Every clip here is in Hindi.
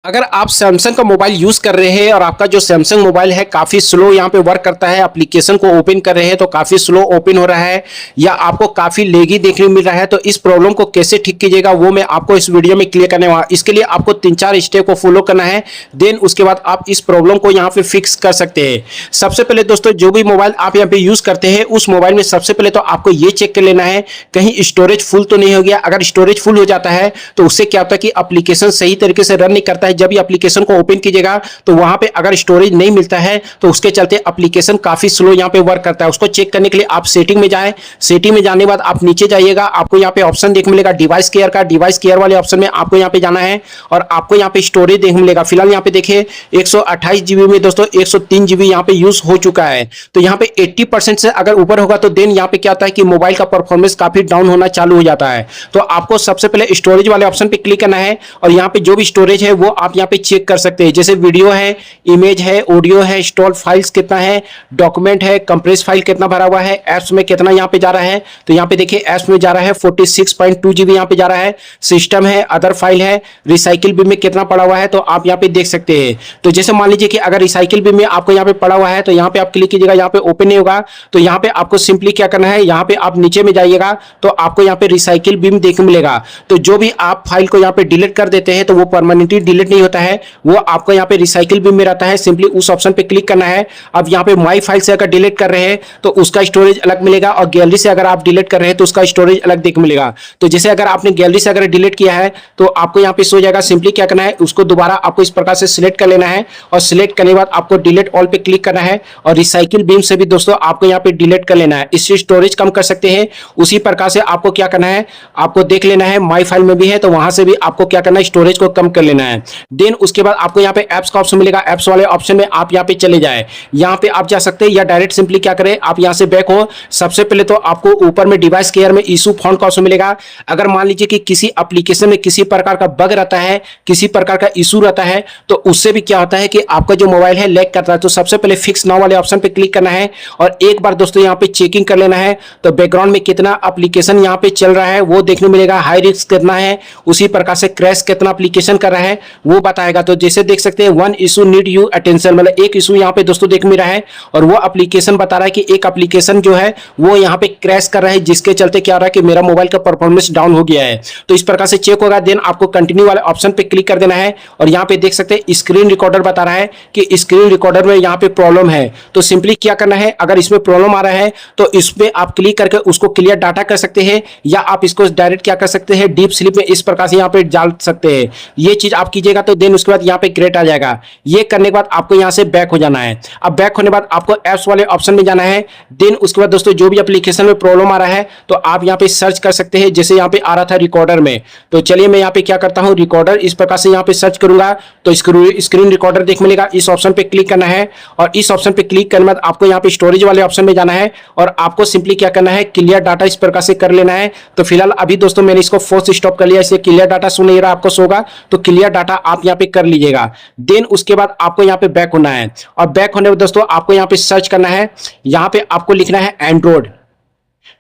अगर आप सैमसंग का मोबाइल यूज कर रहे हैं और आपका जो सैमसंग मोबाइल है काफी स्लो यहाँ पे वर्क करता है, एप्लीकेशन को ओपन कर रहे हैं तो काफी स्लो ओपन हो रहा है या आपको काफी लेगी देखने को मिल रहा है, तो इस प्रॉब्लम को कैसे ठीक कीजिएगा वो मैं आपको इस वीडियो में क्लियर करने वाला। इसके लिए आपको 3-4 स्टेप को फॉलो करना है, देन उसके बाद आप इस प्रॉब्लम को यहाँ पे फिक्स कर सकते हैं। सबसे पहले दोस्तों, जो भी मोबाइल आप यहाँ पे यूज करते हैं उस मोबाइल में सबसे पहले तो आपको ये चेक कर लेना है कहीं स्टोरेज फुल तो नहीं हो गया। अगर स्टोरेज फुल हो जाता है तो उससे क्या होता है कि एप्लीकेशन सही तरीके से रन नहीं करता है। जब भी एप्लीकेशन को ओपन कीजिएगा तो वहां पे अगर स्टोरेज नहीं मिलता है तो उसके चलते एप्लीकेशन काफी स्लो यहां पे वर्क करता है। उसको चेक करने के लिए आप सेटिंग में जाएं, सेटिंग में जाने के बाद आप नीचे जाइएगा, आपको यहां पे ऑप्शन देखने मिलेगा डिवाइस केयर का। डिवाइस केयर वाले ऑप्शन में आपको यहां पे जाना है और आपको यहां पे स्टोरेज देखने मिलेगा। फिलहाल यहां पे देखिए 128 जीबी में दोस्तों 103 जीबी यहां पे यूज हो चुका है। तो यहां पे 80% से अगर ऊपर होगा तो देन यहां पे क्या होता है कि मोबाइल का परफॉर्मेंस काफी डाउन होना चालू हो जाता है। तो आपको सबसे पहले स्टोरेज वाले ऑप्शन पे क्लिक करना है और यहां पे जो भी स्टोरेज है वो आप यहां पे चेक कर सकते हैं। जैसे वीडियो है, इमेज है, ऑडियो है, स्टोर फाइल्स कितना है, डॉक्यूमेंट है, कंप्रेस फाइल कितना भरा हुआ है, एप्स में कितना यहां पे जा रहा है। तो यहां पे देखिए एप्स में जा रहा है 46.2 जीबी यहां पे जा रहा है। सिस्टम है, अदर फाइल है, रिसाइकिल बिन में कितना पड़ा हुआ है तो आप यहां पे देख सकते हैं। तो जैसे मान लीजिए कि अगर रिसाइकिल बिन में आपको यहां पे पड़ा हुआ है तो यहां पे आप क्लिक कीजिएगा, यहां पे ओपन नहीं होगा। तो यहां पे आपको सिंपली क्या करना है, यहां पे आप नीचे में जाइएगा तो आपको यहां पे रिसाइकिल बिन देखने मिलेगा। तो जो भी आप फाइल को यहां पे डिलीट कर देते हैं तो वो परमानेंटली डिलीट नहीं होता है, वो आपको यहां पे रिसाइकिल बिन में रहता है। सिंपली उस ऑप्शन पे क्लिक करना है। अब यहां पे माई फाइल से अगर डिलीट कर रहे हैं तो उसका स्टोरेज अलग मिलेगा और गैलरी से अगर आप डिलीट कर रहे हैं तो उसका स्टोरेज अलग देखने मिलेगा। तो जैसे अगर आपने गैलरी से अगर डिलीट किया है तो आपको यहां पे सो जाएगा। सिंपली क्या करना है, उसको दोबारा आपको इस प्रकार से सिलेक्ट कर लेना है और सिलेक्ट करने के बाद आपको डिलीट ऑल पे क्लिक करना है और रिसाइकिल बिन से भी दोस्तों आपको यहां पे डिलीट कर लेना है। इससे स्टोरेज कम कर सकते हैं। उसी प्रकार से आपको क्या करना है, आपको देख लेना है माई फाइल में भी है तो वहां से भी आपको क्या करना है, स्टोरेज को कम कर लेना है। देन उसके बाद आपको यहां पे एप्स का ऑप्शन मिलेगा। एप्स वाले ऑप्शन में आप यहां पे चले जाए, यहां पे आप जा सकते हैं या डायरेक्ट सिंपली क्या करें, आप यहां से बैक हो। सबसे पहले तो आपको ऊपर में डिवाइस केयर में इशू फाउंड का ऑप्शन मिलेगा। अगर मान लीजिए कि किसी एप्लीकेशन में किसी प्रकार का बग रहता है, किसी प्रकार का इशू रहता है तो उससे भी क्या होता है कि आपका जो मोबाइल है लैग करता है। तो सबसे पहले फिक्स नाउ वाले ऑप्शन पे क्लिक करना है और एक बार दोस्तों यहां पे चेकिंग कर लेना है। तो बैकग्राउंड में कितना एप्लीकेशन यहां पे चल रहा है वो देखने मिलेगा, हाई रिस्क कितना है, उसी प्रकार से क्रैश कितना एप्लीकेशन कर रहा है वो बताएगा। तो जैसे देख सकते हैं one issue need you attention, मतलब एक इशू यहां पे दोस्तों देख मिल रहा है और वो एप्लीकेशन बता रहा है कि एक एप्लीकेशन जो है वो यहां पे क्रैश कर रहा है, जिसके चलते क्या हो रहा है कि मेरा मोबाइल का परफॉर्मेंस डाउन हो गया है। तो इस प्रकार से चेक होगा। देन आपको कंटिन्यू वाले ऑप्शन पे क्लिक कर देना है और यहां पे देख सकते हैं स्क्रीन रिकॉर्डर बता रहा है कि स्क्रीन रिकॉर्डर में यहां पे प्रॉब्लम है। तो सिंपली क्या करना है, अगर इसमें प्रॉब्लम आ रहा है तो इसमें आप क्लिक करके उसको क्लियर डाटा कर सकते हैं या आप इसको डायरेक्ट क्या कर सकते हैं, डीप स्लीप में इस प्रकार से यहां पे डाल सकते हैं। ये चीज आप कीजिएगा तो देन उसके बाद यहां पे ग्रेट आ जाएगा। ये करने के बाद आपको यहां से बैक हो जाना है। अब बैक होने के बाद आपको एप्स वाले ऑप्शन में जाना है। देन उसके बाद दोस्तों जो भी एप्लीकेशन में प्रॉब्लम आ रहा है तो आप यहां पे सर्च कर सकते हैं। जैसे यहां पे आ रहा था रिकॉर्डर में, तो चलिए मैं यहां पे क्या करता हूं, रिकॉर्डर इस प्रकार से यहां पे सर्च करूंगा तो स्क्रीन रिकॉर्डर देख मिलेगा। इस ऑप्शन पे क्लिक करना है और इस ऑप्शन पे क्लिक करने के बाद आपको यहां पे स्टोरेज वाले ऑप्शन में जाना है और आपको सिंपली क्या करना है, क्लियर डाटा इस प्रकार से कर लेना है। तो फिलहाल अभी दोस्तों मैंने इसको फोर्स स्टॉप कर लिया, इसलिए क्लियर डाटा सुन नहीं रहा, आपको सोगा तो क्लियर डाटा आप यहां पे कर लीजिएगा। देन उसके बाद आपको यहां पे बैक होना है और बैक होने में दोस्तों आपको यहां पे सर्च करना है। यहां पे आपको लिखना है एंड्रॉइड।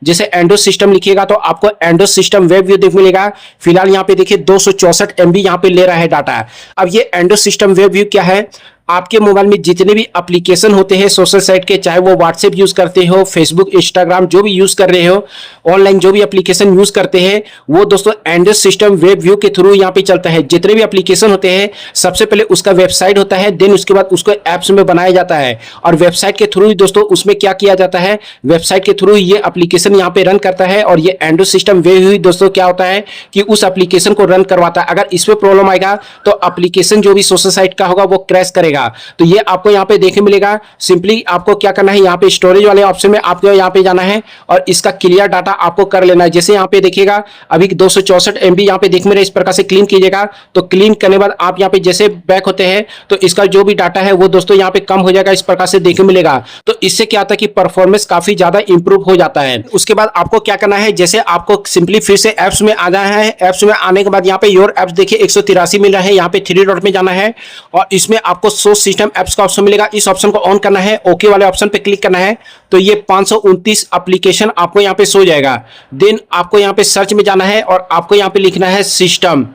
जैसे एंड्रॉइड सिस्टम लिखिएगा तो आपको एंड्रॉइड सिस्टम वेब व्यू देख मिलेगा। फिलहाल यहां पे देखिए 264 MB यहां पे ले रहा है डाटा। अब ये एंड्रॉइड सिस्टम वेब व्यू क्या है, आपके मोबाइल में जितने भी एप्लीकेशन होते हैं सोशल साइट के, चाहे वो व्हाट्सएप यूज करते हो, फेसबुक, इंस्टाग्राम जो भी यूज कर रहे हो, ऑनलाइन जो भी एप्लीकेशन यूज करते हैं वो दोस्तों एंड्रॉइड सिस्टम वेब व्यू के थ्रू यहाँ पे चलता है। जितने भी एप्लीकेशन होते हैं सबसे पहले उसका वेबसाइट होता है, देन उसके बाद उसको एप्स में बनाया जाता है और वेबसाइट के थ्रू ही दोस्तों उसमें क्या किया जाता है, वेबसाइट के थ्रू ये एप्लीकेशन यहाँ पे रन करता है और ये एंड्रॉइड सिस्टम वेब व्यू दोस्तों क्या होता है कि उस एप्लीकेशन को रन करवाता है। अगर इसमें प्रॉब्लम आएगा तो एप्लीकेशन जो भी सोशल साइट का होगा वो क्रैश करेगा। तो ये आपको यहाँ पे देखने मिलेगा। सिंपली आपको क्या करना है, यहाँ पे स्टोरेज वाले ऑप्शन में आपको यहाँ पे जाना है और इसका क्लियर डाटा आपको कर लेना है। जैसे यहाँ पे देखिएगा अभी 264 MB यहाँ पे देख मेरे, इस प्रकार से क्लीन कीजिएगा। तो क्लीन करने के बाद आप यहाँ पे जैसे बैक होते हैं तो इसका जो भी डाटा है वो दोस्तों यहाँ पे कम हो जाएगा, इस प्रकार से देखने मिलेगा। तो इससे क्या होता है कि परफॉर्मेंस काफी ज्यादा इंप्रूव हो जाता है। उसके बाद आपको क्या करना है, जैसे आपको सिंपली फिर से एप्स में आ जाना है। एप्स में आने के बाद यहाँ पे योर एप्स देखिए 183 मिल रहा है, यहाँ पे 3 डॉट में जाना है और इसमें आपको शो सिस्टम एप्स का ऑप्शन मिलेगा। इस ऑप्शन को ऑन करना है, ओके वाले ऑप्शन पे क्लिक करना है तो ये 529 एप्लीकेशन आपको यहाँ पे शो जाएगा। देन आपको यहाँ पे सर्च में जाना है और आपको यहाँ पे लिखना है सिस्टम।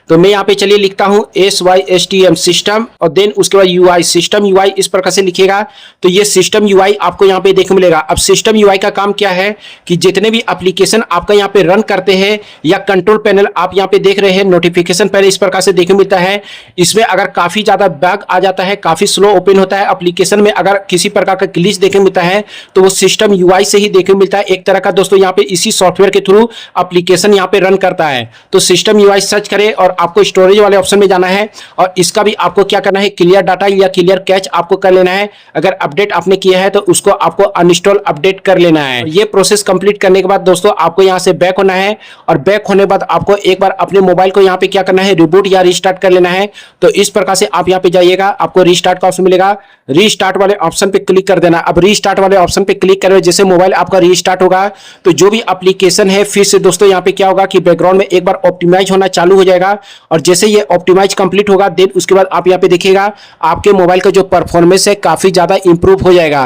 तो मैं यहाँ पे चलिए लिखता हूँ SYSTM सिस्टम और देन उसके बाद UI सिस्टम UI इस प्रकार से लिखिएगा। तो ये सिस्टम UI आपको यहाँ पे देखने मिलेगा। अब सिस्टम UI का काम क्या है कि जितने भी एप्लीकेशन आपका यहाँ पे रन करते हैं या कंट्रोल पैनल आप यहाँ पे देख रहे हैं, नोटिफिकेशन पैनल इस प्रकार से देखने मिलता है। इसमें अगर काफी ज्यादा बैग आ जाता है, काफी स्लो ओपन होता है एप्लीकेशन में, अगर किसी प्रकार का ग्लिच देखने मिलता है तो वो सिस्टम UI से ही देखने मिलता है। एक तरह का दोस्तों यहाँ पे इसी सॉफ्टवेयर के थ्रू एप्लीकेशन यहाँ पे रन करता है। तो सिस्टम UI सर्च करें और आपको स्टोरेज वाले ऑप्शन में जाना है और इसका भी आपको क्या करना है, क्लियर डाटा या क्लियर कैच आपको कर लेना है। अगर अपडेट आपने किया है तो उसको आपको अनइंस्टॉल अपडेट कर लेना है। ये प्रोसेस कंप्लीट करने के बाद दोस्तों आपको यहाँ से बैक होना है और बैक होने के बाद आपको एक बार अपने मोबाइल को यहाँ पे क्या करना है, रिबूट या रिस्टार्ट कर लेना है। तो इस प्रकार से आप यहाँ पे जाइएगा, आपको रिस्टार्ट का ऑप्शन मिलेगा, रीस्टार्ट वाले ऑप्शन पे क्लिक कर देना। अब रीस्टार्ट वाले ऑप्शन पे क्लिक करें, जैसे मोबाइल आपका रीस्टार्ट होगा तो जो भी एप्लीकेशन है फिर से दोस्तों यहाँ पे क्या होगा कि बैकग्राउंड में एक बार ऑप्टिमाइज होना चालू हो जाएगा। और जैसे ये ऑप्टिमाइज कंप्लीट होगा देन उसके बाद आप यहाँ पे देखिएगा आपके मोबाइल का जो परफॉर्मेंस है काफी ज्यादा इंप्रूव हो जाएगा।